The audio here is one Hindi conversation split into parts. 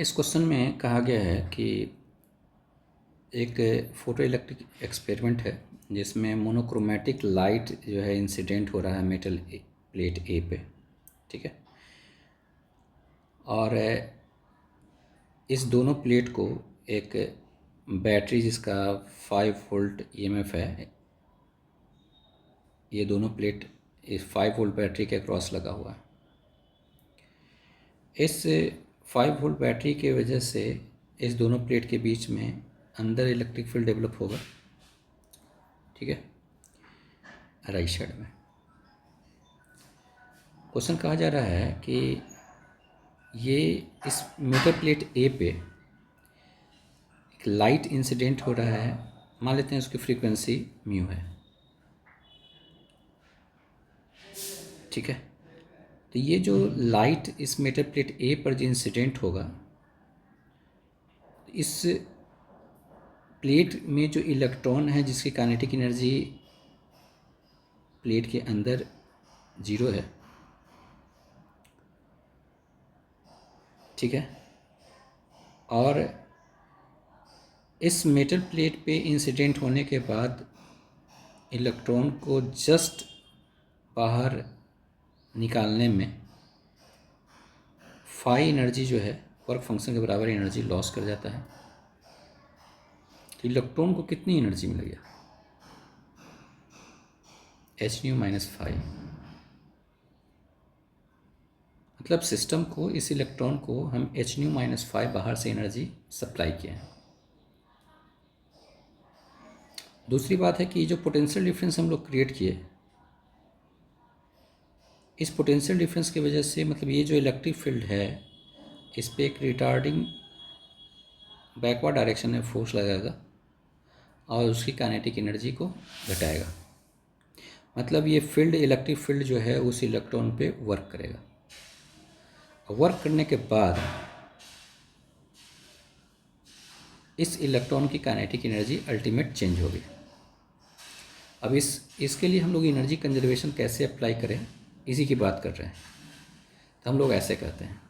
इस क्वेश्चन में कहा गया है कि एक फोटो इलेक्ट्रिक एक्सपेरिमेंट है जिसमें मोनोक्रोमेटिक लाइट जो है इंसिडेंट हो रहा है मेटल प्लेट ए पे। ठीक है। और इस दोनों प्लेट को एक बैटरी जिसका 5 वोल्ट ईएमएफ है, ये दोनों प्लेट इस 5 वोल्ट बैटरी के क्रॉस लगा हुआ है। इस 5 वोल्ट बैटरी के वजह से इस दोनों प्लेट के बीच में अंदर इलेक्ट्रिक फील्ड डेवलप होगा। ठीक है, राइट साइड में। क्वेश्चन कहा जा रहा है कि ये इस मेटल प्लेट ए पे एक लाइट इंसिडेंट हो रहा है, मान लेते हैं उसकी फ्रीक्वेंसी म्यू है। ठीक है, तो ये जो लाइट इस मेटल प्लेट ए पर जो इंसिडेंट होगा, इस प्लेट में जो इलेक्ट्रॉन है जिसकी काइनेटिक एनर्जी प्लेट के अंदर 0 है। ठीक है, और इस मेटल प्लेट पे इंसिडेंट होने के बाद इलेक्ट्रॉन को जस्ट बाहर निकालने में फाई एनर्जी जो है वर्क फंक्शन के बराबर एनर्जी लॉस कर जाता है। तो इलेक्ट्रॉन को कितनी एनर्जी मिल गया? h-nu minus phi. मतलब सिस्टम को, इस इलेक्ट्रॉन को हम h-nu माइनस फाई बाहर से एनर्जी सप्लाई किए हैं। दूसरी बात है कि जो पोटेंशियल डिफरेंस हम लोग क्रिएट किए, इस पोटेंशियल डिफरेंस की वजह से मतलब ये जो इलेक्ट्रिक फील्ड है इस पर एक रिटार्डिंग बैकवर्ड डायरेक्शन में फोर्स लगाएगा और उसकी काइनेटिक एनर्जी को घटाएगा। मतलब ये फील्ड, इलेक्ट्रिक फील्ड जो है उस इलेक्ट्रॉन पे वर्क करेगा। वर्क करने के बाद इस इलेक्ट्रॉन की काइनेटिक एनर्जी अल्टीमेट चेंज होगी। अब इसके लिए हम लोग एनर्जी कंजर्वेशन कैसे अप्लाई करें, इसी की बात कर रहे हैं। तो हम लोग ऐसे कहते हैं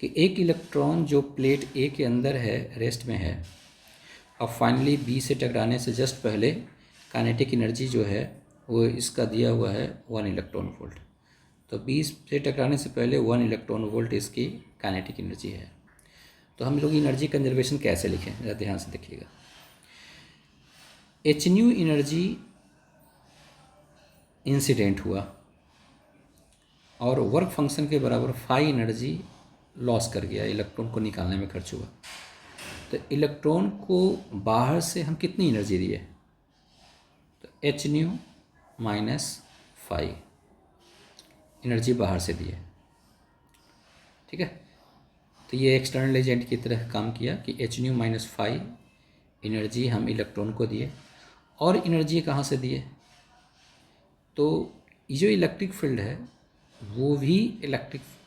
कि एक इलेक्ट्रॉन जो प्लेट ए के अंदर है, रेस्ट में है, और फाइनली बी से टकराने से जस्ट पहले काइनेटिक एनर्जी जो है वो इसका दिया हुआ है 1 इलेक्ट्रॉन वोल्ट। तो बी से टकराने से पहले 1 इलेक्ट्रॉन वोल्ट इसकी काइनेटिक एनर्जी है। तो हम लोग एनर्जी कंजर्वेशन कैसे लिखें, ज़रा ध्यान से देखिएगा। h-nu एनर्जी इंसिडेंट हुआ और वर्क फंक्शन के बराबर फाई एनर्जी लॉस कर गया, इलेक्ट्रॉन को निकालने में खर्च हुआ। तो इलेक्ट्रॉन को बाहर से हम कितनी एनर्जी दिए? तो h-nu माइनस फाई एनर्जी बाहर से दिए। ठीक है, तो ये एक्सटर्नल एजेंट की तरह काम किया कि h-nu माइनस फाई एनर्जी हम इलेक्ट्रॉन को दिए। और एनर्जी कहाँ से दिए? तो ये जो इलेक्ट्रिक फील्ड है वो भी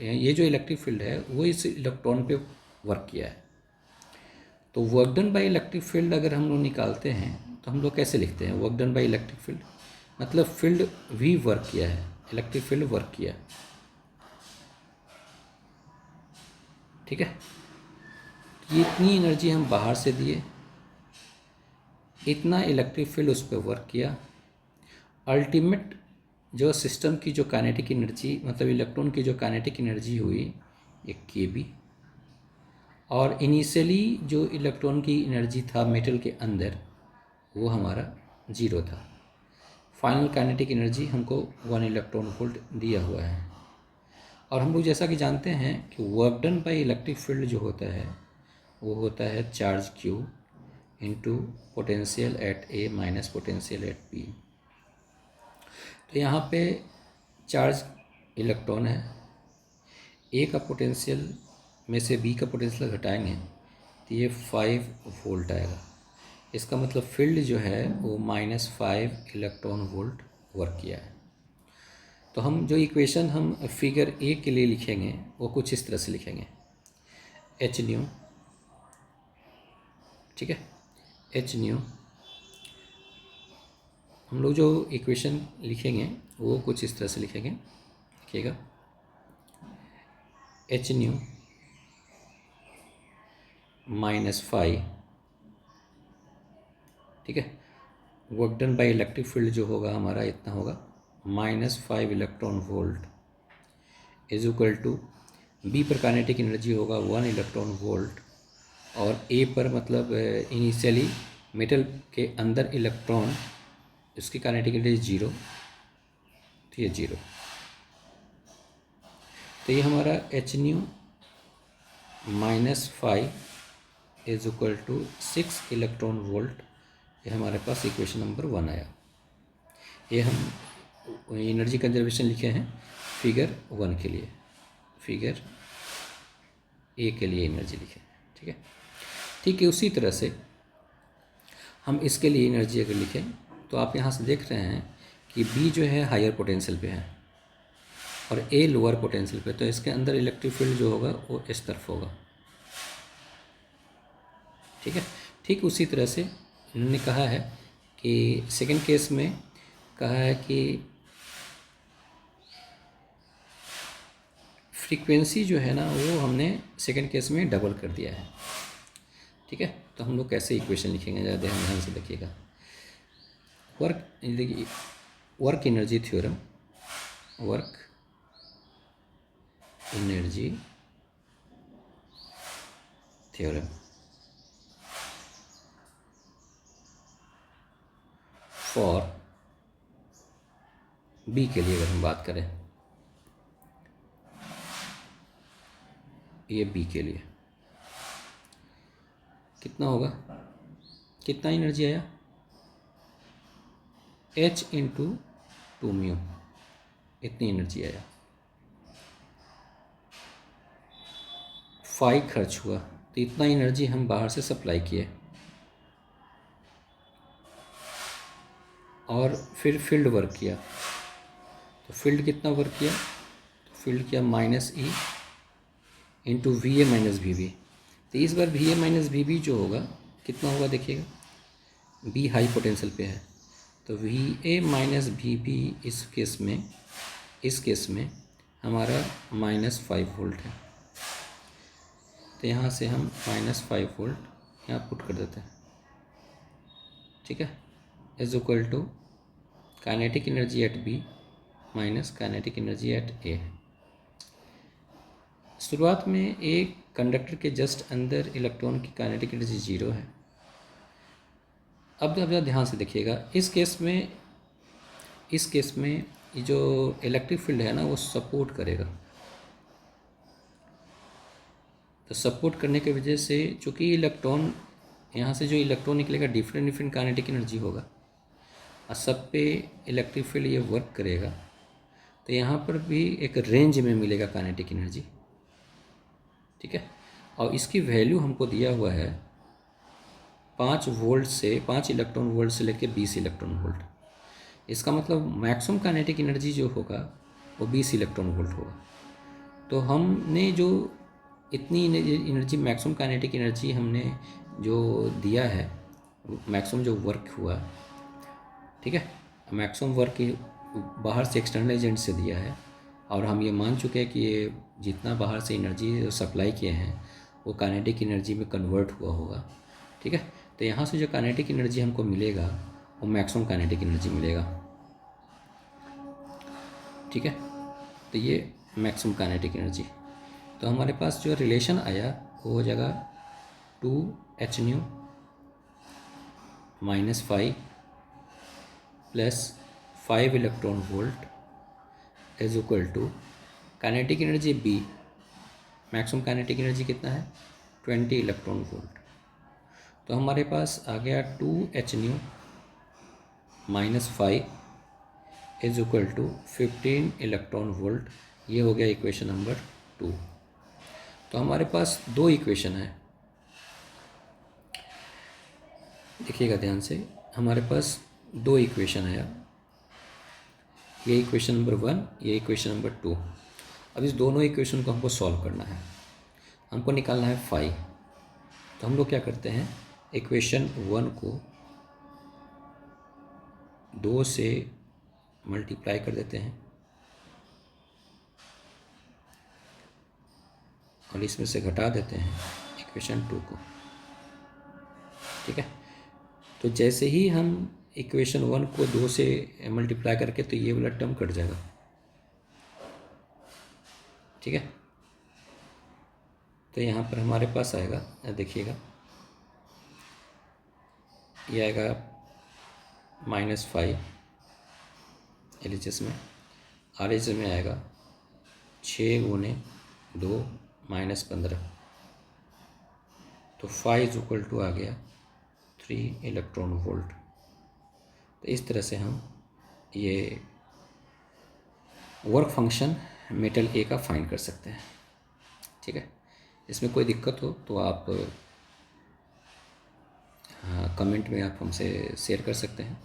ये जो इलेक्ट्रिक फील्ड है वो इस इलेक्ट्रॉन पे वर्क किया है। तो work done by electric field अगर हम लोग निकालते हैं तो हम लोग कैसे लिखते हैं? Work done by electric field मतलब फील्ड भी वर्क किया है, इलेक्ट्रिक फील्ड वर्क किया। ठीक है, ये इतनी एनर्जी हम बाहर से दिए, इतना इलेक्ट्रिक फील्ड उस पर वर्क किया। अल्टीमेट जो सिस्टम की जो काइनेटिक एनर्जी, मतलब इलेक्ट्रॉन की जो काइनेटिक एनर्जी हुई एक kb, और इनिशियली जो इलेक्ट्रॉन की एनर्जी था मेटल के अंदर वो हमारा 0 था। फाइनल काइनेटिक एनर्जी हमको 1 इलेक्ट्रॉन वोल्ट दिया हुआ है। और हम लोग जैसा कि जानते हैं कि work done by electric field जो होता है वो होता है charge q into potential at A minus potential at B. तो यहाँ पे चार्ज इलेक्ट्रॉन है, ए का पोटेंशियल में से बी का पोटेंशियल घटाएंगे तो ये 5 वोल्ट आएगा। इसका मतलब फील्ड जो है वो -5 इलेक्ट्रॉन वोल्ट वर्क किया है। तो हम जो इक्वेशन हम फिगर ए के लिए लिखेंगे वो कुछ इस तरह से लिखेंगे, h-nu, ठीक है, h-nu हम लोग जो इक्वेशन लिखेंगे वो कुछ इस तरह से लिखेंगे, देखिएगा, h-nu -5, ठीक है। Work done by electric field जो होगा हमारा इतना होगा -5 electron volt is equal to B पर काइनेटिक एनर्जी होगा 1 इलेक्ट्रॉन वोल्ट, और ए पर मतलब इनिशियली मेटल के अंदर इलेक्ट्रॉन इसकी काइनेटिक एनर्जी 0, तो ये 0। तो ये हमारा h⁻⁻5 is equal to 6 electron volt, ये हमारे पास इक्वेशन नंबर 1 आया। ये हम एनर्जी कंजर्वेशन लिखे हैं फिगर 1 के लिए, फिगर ए के लिए एनर्जी लिखे, ठीक है। ठीक है, उसी तरह से हम इसके लिए एनर्जी अगर लिखें तो आप यहाँ से देख रहे हैं कि बी जो है हायर पोटेंशियल पे है और ए लोअर पोटेंशियल पे, तो इसके अंदर इलेक्ट्रिक फील्ड जो होगा वो इस तरफ होगा, ठीक है। ठीक उसी तरह से इन्होंने कहा है कि सेकंड केस में कहा है कि फ्रीक्वेंसी जो है ना वो हमने सेकंड केस में डबल कर दिया है, ठीक है। तो हम लोग कैसे इक्वेशन लिखेंगे, ज़्यादा ध्यान से देखिएगा। देखिए work energy theorem, work energy theorem for B के लिए अगर हम बात करें, ये बी के लिए कितना होगा, कितना एनर्जी आया, h इंटू 2μ, इतनी एनर्जी आया। 5 खर्च हुआ, तो इतना एनर्जी हम बाहर से सप्लाई किए, और फिर फील्ड वर्क किया, तो फील्ड कितना वर्क किया, तो फील्ड किया -E into VA minus VB। तो इस बार VA माइनस VB जो होगा कितना होगा देखिएगा, बी हाई पोटेंशियल पे है, तो VA माइनस VB इस केस में हमारा -5 वोल्ट है, तो यहाँ से हम -5 वोल्ट यहाँ पुट कर देते हैं, ठीक है। Is equal to kinetic energy at B minus kinetic energy at A. शुरुआत में एक कंडक्टर के जस्ट अंदर इलेक्ट्रॉन की काइनेटिक एनर्जी 0 है। अब ध्यान से देखिएगा, इस केस में ये जो इलेक्ट्रिक फील्ड है ना वो सपोर्ट करेगा, तो सपोर्ट करने की वजह से चूँकि इलेक्ट्रॉन यहाँ से जो इलेक्ट्रॉन निकलेगा डिफरेंट काइनेटिक एनर्जी होगा और सब पे इलेक्ट्रिक फील्ड ये वर्क करेगा, तो यहाँ पर भी एक रेंज में मिलेगा काइनेटिक एनर्जी, ठीक है। और इसकी वैल्यू हमको दिया हुआ है 5 इलेक्ट्रॉन वोल्ट से लेकर 20 इलेक्ट्रॉन वोल्ट। इसका मतलब मैक्सिमम काइनेटिक एनर्जी जो होगा वो 20 इलेक्ट्रॉन वोल्ट होगा। तो हमने जो इतनी एनर्जी मैक्सिमम काइनेटिक एनर्जी हमने जो दिया है, मैक्सिमम जो वर्क हुआ, ठीक है, मैक्सिमम वर्क बाहर से एक्सटर्नल एजेंट से दिया है, और हम ये मान चुके हैं कि ये जितना बाहर से एनर्जी सप्लाई किए हैं वो काइनेटिक एनर्जी में कन्वर्ट हुआ होगा, ठीक है। तो यहाँ से जो काइनेटिक एनर्जी हमको मिलेगा वो मैक्सिमम काइनेटिक एनर्जी मिलेगा, ठीक है। तो ये मैक्सिमम काइनेटिक एनर्जी, तो हमारे पास जो रिलेशन आया वो हो जाएगा 2h⁻⁻5 plus 5 electron volt is equal to kinetic energy B, maximum kinetic energy कितना है 20 इलेक्ट्रॉन वोल्ट। तो हमारे पास आ गया 2h⁻⁻5 is equal to 15 electron volt, ये हो गया इक्वेशन नंबर 2। तो हमारे पास 2 इक्वेशन है, देखिएगा ध्यान से, हमारे पास 2 इक्वेशन आया, ये इक्वेशन नंबर 1, ये इक्वेशन नंबर 2। अब इस दोनों इक्वेशन को हमको सॉल्व करना है, हमको निकालना है फाई। तो हम लोग क्या करते हैं, इक्वेशन 1 को 2 से मल्टीप्लाई कर देते हैं और इसमें से घटा देते हैं, इक्वेशन 2 को। ठीक है, तो जैसे ही हम इक्वेशन 1 को 2 से मल्टीप्लाई करके तो ये वाला टर्म कट जाएगा। ठीक है, तो यहाँ पर हमारे पास आएगा, देखिएगा ये आएगा -5 LHS में, RHS में आएगा 6 × 2 -15, तो फाइव = आ गया 3 इलेक्ट्रॉन वोल्ट। तो इस तरह से हम ये वर्क फंक्शन मेटल ए का फाइंड कर सकते हैं। ठीक है, इसमें कोई दिक्कत हो तो आप कमेंट में आप हमसे शेयर कर सकते हैं।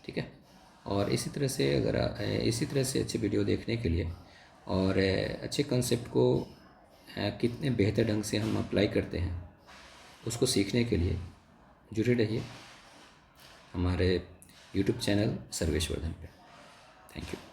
ठीक है, और इसी तरह से इसी तरह से अच्छे वीडियो देखने के लिए और अच्छे कंसेप्ट को कितने बेहतर ढंग से हम अप्लाई करते हैं उसको सीखने के लिए जुड़े रहिए हमारे YouTube चैनल सर्वेश वर्धन पे। Thank you.